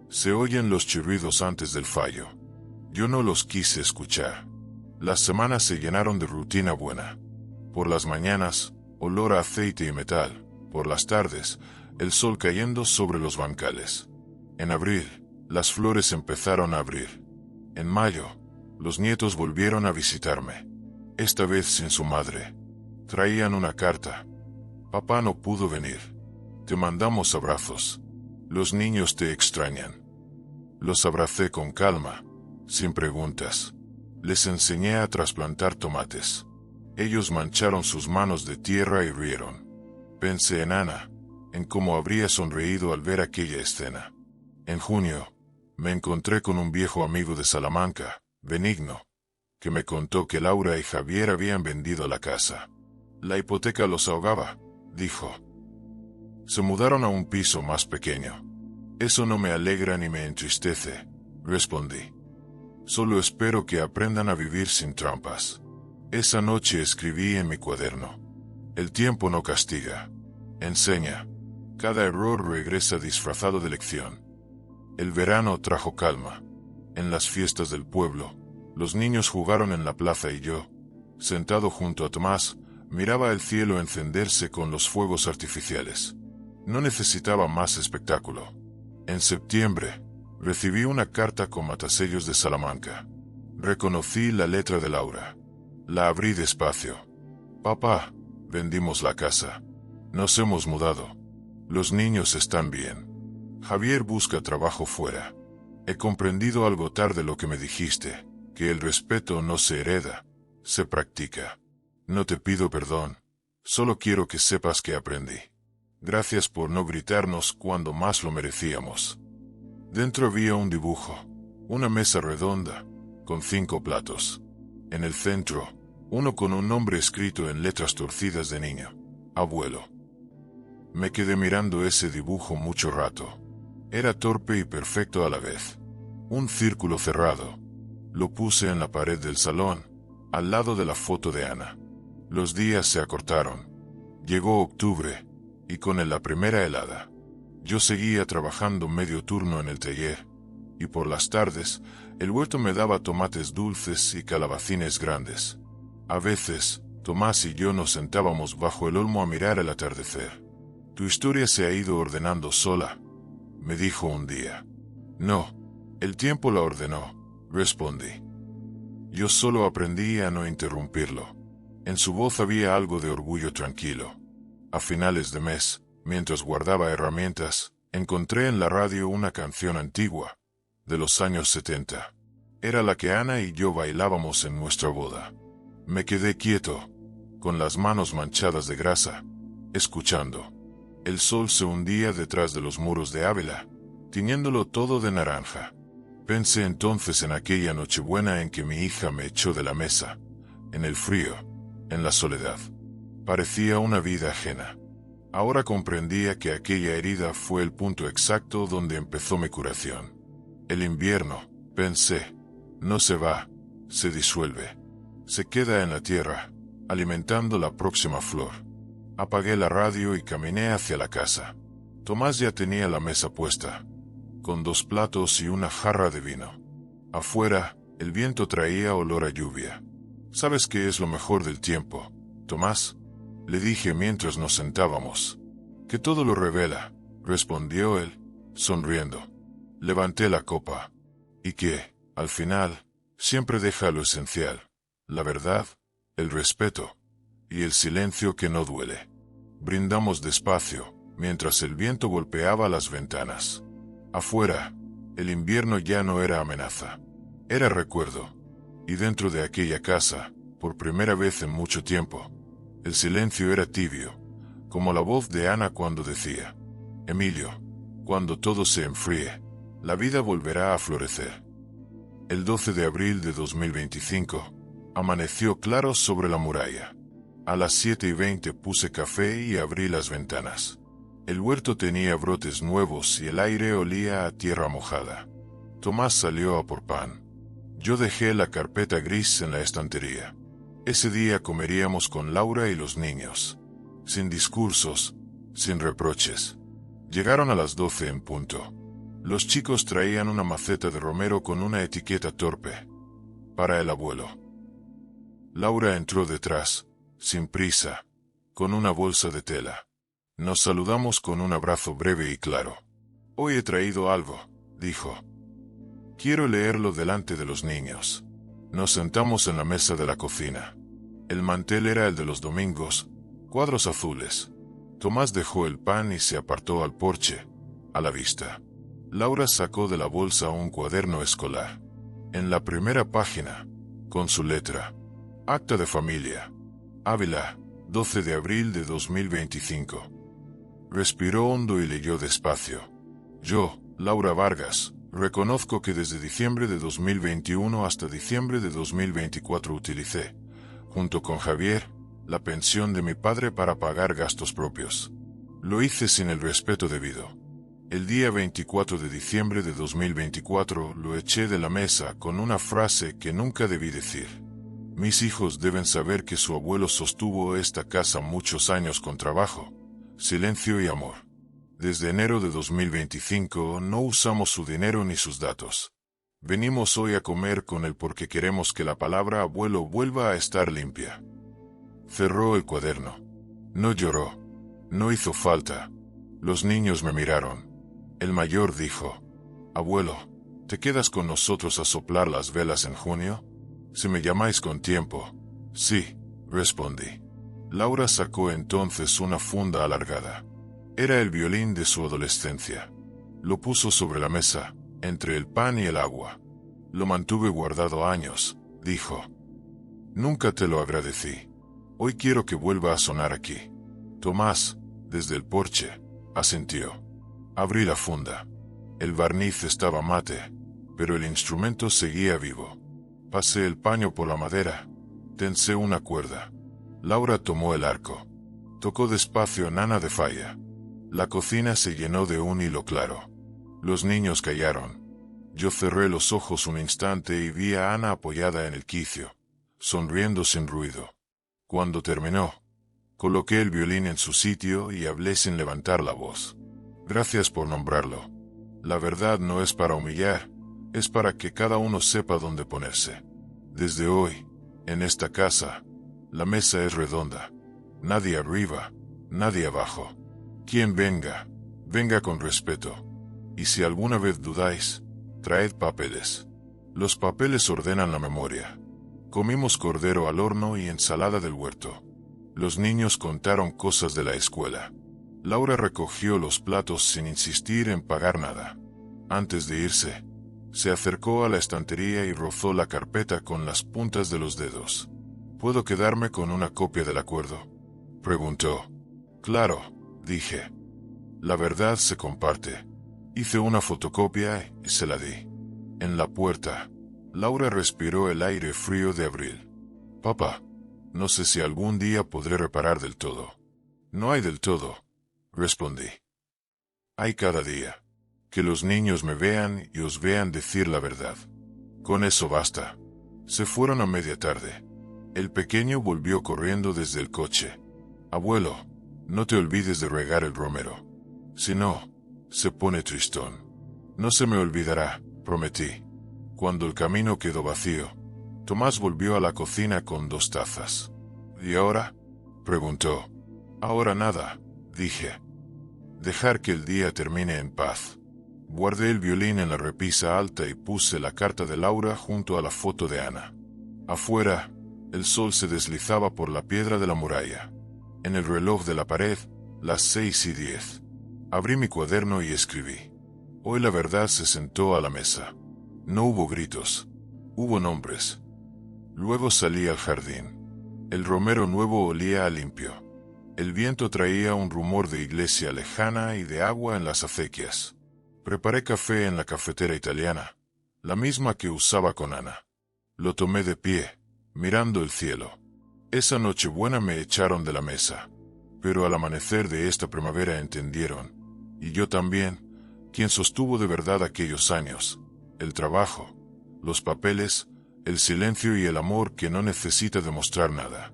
Se oyen los chirridos antes del fallo. Yo no los quise escuchar. Las semanas se llenaron de rutina buena. Por las mañanas, olor a aceite y metal. Por las tardes, el sol cayendo sobre los bancales. En abril, las flores empezaron a abrir. En mayo, los nietos volvieron a visitarme. Esta vez sin su madre. Traían una carta. «Papá no pudo venir. Te mandamos abrazos. Los niños te extrañan». Los abracé con calma, sin preguntas. Les enseñé a trasplantar tomates. Ellos mancharon sus manos de tierra y rieron. Pensé en Ana, en cómo habría sonreído al ver aquella escena. En junio, me encontré con un viejo amigo de Salamanca, Benigno, que me contó que Laura y Javier habían vendido la casa. «La hipoteca los ahogaba», dijo. «Se mudaron a un piso más pequeño». «Eso no me alegra ni me entristece», respondí. «Solo espero que aprendan a vivir sin trampas». Esa noche escribí en mi cuaderno: «El tiempo no castiga, enseña. Cada error regresa disfrazado de lección». El verano trajo calma. En las fiestas del pueblo, los niños jugaron en la plaza y yo, sentado junto a Tomás, miraba el cielo encenderse con los fuegos artificiales. No necesitaba más espectáculo. En septiembre, recibí una carta con matasellos de Salamanca. Reconocí la letra de Laura. La abrí despacio. «Papá, vendimos la casa. Nos hemos mudado. Los niños están bien. Javier busca trabajo fuera. He comprendido algo tarde lo que me dijiste, que el respeto no se hereda, se practica. No te pido perdón, solo quiero que sepas que aprendí. Gracias por no gritarnos cuando más lo merecíamos». Dentro había un dibujo, una mesa redonda, con 5 platos. En el centro, uno con un nombre escrito en letras torcidas de niño: «Abuelo». Me quedé mirando ese dibujo mucho rato. Era torpe y perfecto a la vez. Un círculo cerrado. Lo puse en la pared del salón, al lado de la foto de Ana. Los días se acortaron. Llegó octubre, y con él la primera helada. Yo seguía trabajando medio turno en el taller, y por las tardes, el huerto me daba tomates dulces y calabacines grandes. A veces, Tomás y yo nos sentábamos bajo el olmo a mirar el atardecer. «Tu historia se ha ido ordenando sola», me dijo un día. «No, el tiempo la ordenó», respondí. Yo solo aprendí a no interrumpirlo. En su voz había algo de orgullo tranquilo. A finales de mes, mientras guardaba herramientas, encontré en la radio una canción antigua, de los años 70. Era la que Ana y yo bailábamos en nuestra boda. Me quedé quieto, con las manos manchadas de grasa, escuchando. El sol se hundía detrás de los muros de Ávila, tiñéndolo todo de naranja. Pensé entonces en aquella Nochebuena en que mi hija me echó de la mesa, en el frío, en la soledad. Parecía una vida ajena. Ahora comprendía que aquella herida fue el punto exacto donde empezó mi curación. El invierno, pensé, no se va, se disuelve. Se queda en la tierra, alimentando la próxima flor. Apagué la radio y caminé hacia la casa. Tomás ya tenía la mesa puesta, con 2 platos y una jarra de vino. Afuera, El viento traía olor a lluvia. ¿Sabes qué es lo mejor del tiempo, Tomás? Le dije mientras nos sentábamos. Que todo lo revela, respondió él, sonriendo. Levanté la copa. Y que, al final, siempre deja lo esencial, la verdad, el respeto, y el silencio que no duele. Brindamos despacio, mientras el viento golpeaba las ventanas. Afuera, el invierno ya no era amenaza. Era recuerdo. Y dentro de aquella casa, por primera vez en mucho tiempo, el silencio era tibio, como la voz de Ana cuando decía: Emilio, cuando todo se enfríe, la vida volverá a florecer. El 12 de abril de 2025, amaneció claro sobre la muralla. A las 7:20 puse café y abrí las ventanas. El huerto tenía brotes nuevos y el aire olía a tierra mojada. Tomás salió a por pan. Yo dejé la carpeta gris en la estantería. Ese día comeríamos con Laura y los niños. Sin discursos, sin reproches. Llegaron a las 12 en punto. Los chicos traían una maceta de romero con una etiqueta torpe. Para el abuelo. Laura entró detrás, sin prisa, con una bolsa de tela. Nos saludamos con un abrazo breve y claro. Hoy he traído algo, dijo. Quiero leerlo delante de los niños. Nos sentamos en la mesa de la cocina. El mantel era el de los domingos, cuadros azules. Tomás dejó el pan y se apartó al porche, a la vista. Laura sacó de la bolsa un cuaderno escolar. En la primera página, con su letra: Acta de familia. Ávila, 12 de abril de 2025. Respiró hondo y leyó despacio. Yo, Laura Vargas, reconozco que desde diciembre de 2021 hasta diciembre de 2024 utilicé, junto con Javier, la pensión de mi padre para pagar gastos propios. Lo hice sin el respeto debido. El día 24 de diciembre de 2024 lo eché de la mesa con una frase que nunca debí decir. Mis hijos deben saber que su abuelo sostuvo esta casa muchos años con trabajo, silencio y amor. Desde enero de 2025 no usamos su dinero ni sus datos. Venimos hoy a comer con él porque queremos que la palabra abuelo vuelva a estar limpia. Cerró el cuaderno. No lloró. No hizo falta. Los niños me miraron. El mayor dijo: Abuelo, ¿te quedas con nosotros a soplar las velas en junio? Si me llamáis con tiempo. Sí, respondí. Laura sacó entonces una funda alargada. Era el violín de su adolescencia. Lo puso sobre la mesa, entre el pan y el agua. Lo mantuve guardado años, dijo. Nunca te lo agradecí. Hoy quiero que vuelva a sonar aquí. Tomás, desde el porche, asintió. Abrí la funda. El barniz estaba mate, pero el instrumento seguía vivo. Pasé el paño por la madera. Tensé una cuerda. Laura tomó el arco. Tocó despacio Nana de Falla. La cocina se llenó de un hilo claro. Los niños callaron. Yo cerré los ojos un instante y vi a Ana apoyada en el quicio, sonriendo sin ruido. Cuando terminó, coloqué el violín en su sitio y hablé sin levantar la voz. Gracias por nombrarlo. La verdad no es para humillar, es para que cada uno sepa dónde ponerse. Desde hoy, en esta casa, la mesa es redonda. Nadie arriba, nadie abajo. Quien venga, venga con respeto. Y si alguna vez dudáis, traed papeles. Los papeles ordenan la memoria. Comimos cordero al horno y ensalada del huerto. Los niños contaron cosas de la escuela. Laura recogió los platos sin insistir en pagar nada. Antes de irse, se acercó a la estantería y rozó la carpeta con las puntas de los dedos. ¿Puedo quedarme con una copia del acuerdo?, preguntó. Claro, dije. La verdad se comparte. Hice una fotocopia y se la di. En la puerta, Laura respiró el aire frío de abril. Papá, no sé si algún día podré reparar del todo. No hay del todo, respondí. Hay cada día. Que los niños me vean y os vean decir la verdad. Con eso basta. Se fueron a media tarde. El pequeño volvió corriendo desde el coche. Abuelo, no te olvides de regar el romero. Si no, se pone tristón. No se me olvidará, prometí. Cuando el camino quedó vacío, Tomás volvió a la cocina con 2 tazas. ¿Y ahora?, preguntó. Ahora nada, dije. Dejar que el día termine en paz. Guardé el violín en la repisa alta y puse la carta de Laura junto a la foto de Ana. Afuera, el sol se deslizaba por la piedra de la muralla. En el reloj de la pared, las 6:10. Abrí mi cuaderno y escribí. Hoy la verdad se sentó a la mesa. No hubo gritos. Hubo nombres. Luego salí al jardín. El romero nuevo olía a limpio. El viento traía un rumor de iglesia lejana y de agua en las acequias. Preparé café en la cafetera italiana, la misma que usaba con Ana. Lo tomé de pie, mirando el cielo. Esa Nochebuena me echaron de la mesa, pero al amanecer de esta primavera entendieron, y yo también, quién sostuvo de verdad aquellos años: el trabajo, los papeles, el silencio y el amor que no necesita demostrar nada.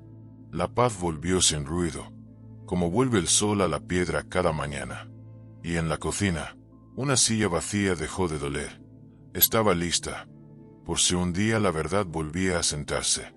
La paz volvió sin ruido, como vuelve el sol a la piedra cada mañana. Y en la cocina, una silla vacía dejó de doler. Estaba lista, por si un día la verdad volvía a sentarse.